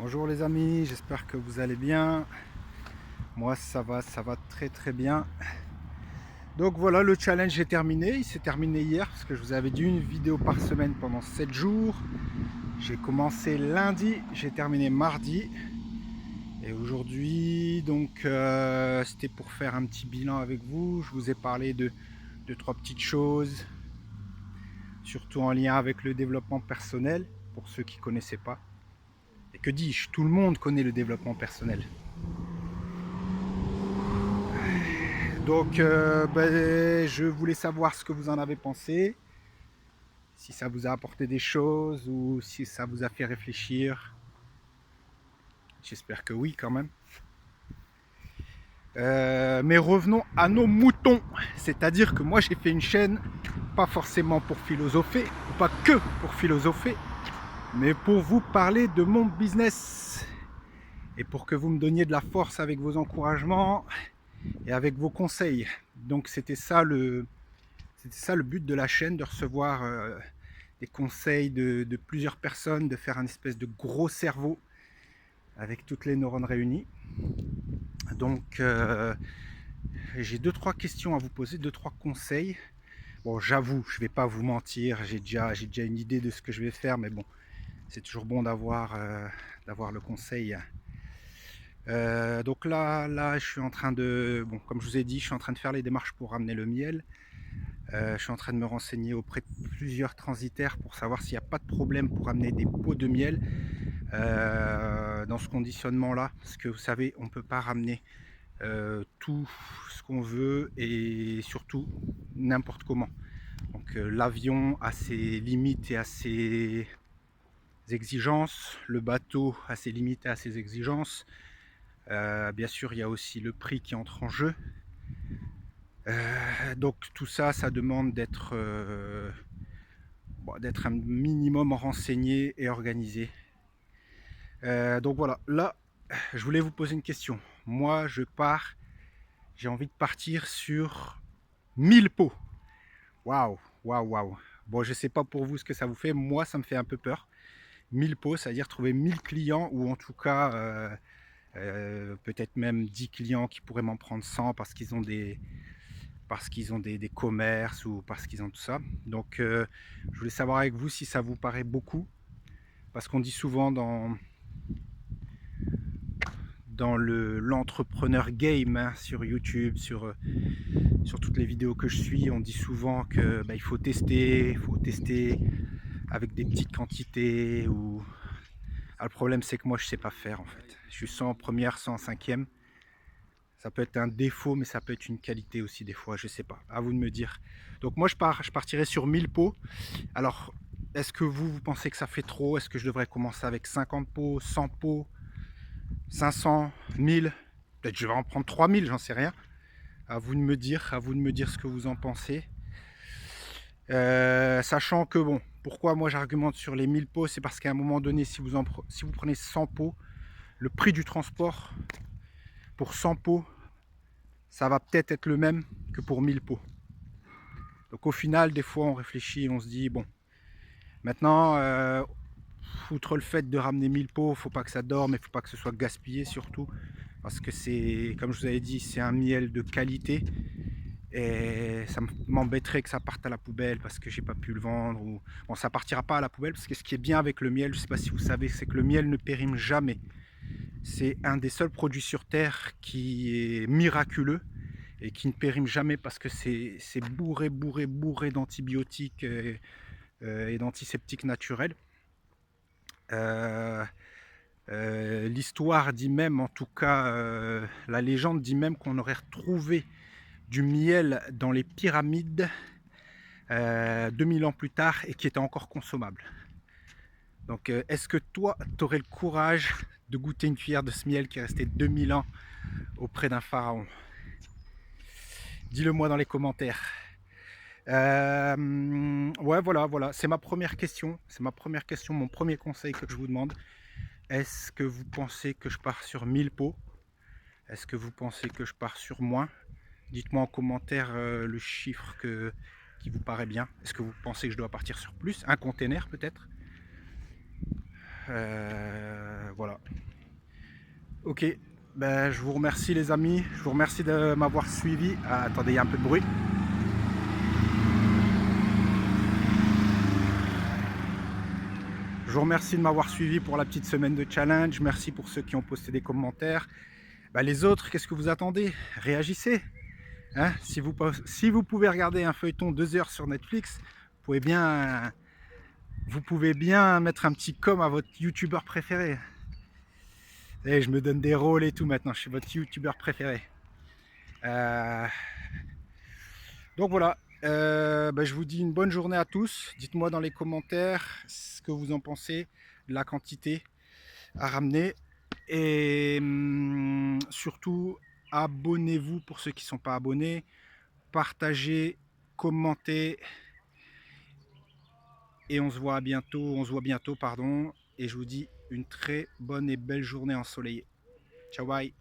Bonjour les amis, j'espère que vous allez bien. Moi ça va très très bien. Donc voilà, le challenge est terminé. Il s'est terminé hier parce que je vous avais dit une vidéo par semaine pendant 7 jours. J'ai commencé lundi, j'ai terminé mardi. Et aujourd'hui, donc c'était pour faire un petit bilan avec vous. Je vous ai parlé de trois petites choses, surtout en lien avec le développement personnel, pour ceux qui ne connaissaient pas. Et que dis-je, tout le monde connaît le développement personnel. Donc, je voulais savoir ce que vous en avez pensé, si ça vous a apporté des choses ou si ça vous a fait réfléchir. J'espère que oui quand même. Mais revenons à nos moutons. C'est-à-dire que moi j'ai fait une chaîne, pas forcément pour philosopher, ou pas que pour philosopher, mais pour vous parler de mon business. Et pour que vous me donniez de la force avec vos encouragements et avec vos conseils. Donc c'était ça le but de la chaîne, de recevoir des conseils de plusieurs personnes, de faire un espèce de gros cerveau avec toutes les neurones réunies. Donc j'ai deux trois questions à vous poser, deux trois conseils. Bon, j'avoue, je vais pas vous mentir, j'ai déjà une idée de ce que je vais faire, mais bon, c'est toujours bon d'avoir le conseil. Donc là, je suis en train de, bon, comme je vous ai dit, je suis en train de faire les démarches pour ramener le miel. Je suis en train de me renseigner auprès de plusieurs transitaires pour savoir s'il n'y a pas de problème pour amener des pots de miel dans ce conditionnement-là. Parce que vous savez, on ne peut pas ramener tout ce qu'on veut et surtout n'importe comment. Donc l'avion a ses limites et a ses exigences, le bateau a ses limites et a ses exigences. Bien sûr, il y a aussi le prix qui entre en jeu. Donc tout ça, ça demande d'être un minimum renseigné et organisé. Donc voilà, là, je voulais vous poser une question. Moi, je pars, j'ai envie de partir sur 1000 pots. Waouh, waouh, waouh. Bon, je sais pas pour vous ce que ça vous fait. Moi, ça me fait un peu peur. 1000 pots, c'est-à-dire trouver 1000 clients ou en tout cas peut-être même 10 clients qui pourraient m'en prendre 100 parce qu'ils ont des commerces ou parce qu'ils ont tout ça. Donc, je voulais savoir avec vous si ça vous paraît beaucoup. Parce qu'on dit souvent dans l'entrepreneur game, hein, sur YouTube, sur toutes les vidéos que je suis, on dit souvent que il faut tester avec des petites quantités. Le problème, c'est que moi, je sais pas faire en fait. Je suis soit en première, soit en cinquième. Ça peut être un défaut, mais ça peut être une qualité aussi des fois, je sais pas. À vous de me dire. Donc moi, je partirai sur 1000 pots. Alors, est-ce que vous pensez que ça fait trop? Est-ce que je devrais commencer avec 50 pots, 100 pots, 500, 1000? Peut-être je vais en prendre 3000, j'en sais rien. À vous de me dire, ce que vous en pensez. Sachant que bon, pourquoi moi j'argumente sur les 1000 pots, c'est parce qu'à un moment donné, si vous prenez 100 pots, le prix du transport pour 100 pots, ça va peut-être être le même que pour 1000 pots. Donc au final, des fois, on réfléchit et on se dit, bon, maintenant, outre le fait de ramener 1000 pots, faut pas que ça dorme, il faut pas que ce soit gaspillé surtout, parce que c'est, comme je vous avais dit, c'est un miel de qualité. Et ça m'embêterait que ça parte à la poubelle parce que j'ai pas pu le vendre. Ou bon, ça partira pas à la poubelle parce que ce qui est bien avec le miel, je sais pas si vous savez, c'est que le miel ne périme jamais. C'est un des seuls produits sur terre qui est miraculeux et qui ne périme jamais parce que c'est bourré d'antibiotiques et d'antiseptiques naturels. Euh, L'histoire dit même, en tout cas, la légende dit même qu'on aurait retrouvé du miel dans les pyramides 2000 ans plus tard et qui était encore consommable. Donc est-ce que toi, tu aurais le courage de goûter une cuillère de ce miel qui est resté 2000 ans auprès d'un pharaon? Dis-le moi dans les commentaires. Ouais, voilà, c'est ma première question. C'est ma première question, mon premier conseil que je vous demande. Est-ce que vous pensez que je pars sur 1000 pots? Est-ce que vous pensez que je pars sur moins? Dites-moi en commentaire le chiffre qui vous paraît bien. Est-ce que vous pensez que je dois partir sur plus? Un container peut-être? Voilà. Ok, ben, je vous remercie les amis, je vous remercie de m'avoir suivi. Ah, attendez, il y a un peu de bruit. Je vous remercie de m'avoir suivi pour la petite semaine de challenge. Merci pour ceux qui ont posté des commentaires. Ben, les autres, qu'est-ce que vous attendez? Réagissez. Hein, si vous pouvez regarder un feuilleton 2 heures sur Netflix, vous pouvez bien mettre un petit com à votre youtubeur préféré. Et je me donne des rôles et tout maintenant, je suis votre youtubeur préféré. Donc voilà, ben, je vous dis une bonne journée à tous. Dites-moi dans les commentaires ce que vous en pensez de la quantité à ramener. Et surtout, abonnez-vous pour ceux qui ne sont pas abonnés. Partagez, commentez. Et on se voit bientôt, pardon. Et je vous dis une très bonne et belle journée ensoleillée. Ciao, bye.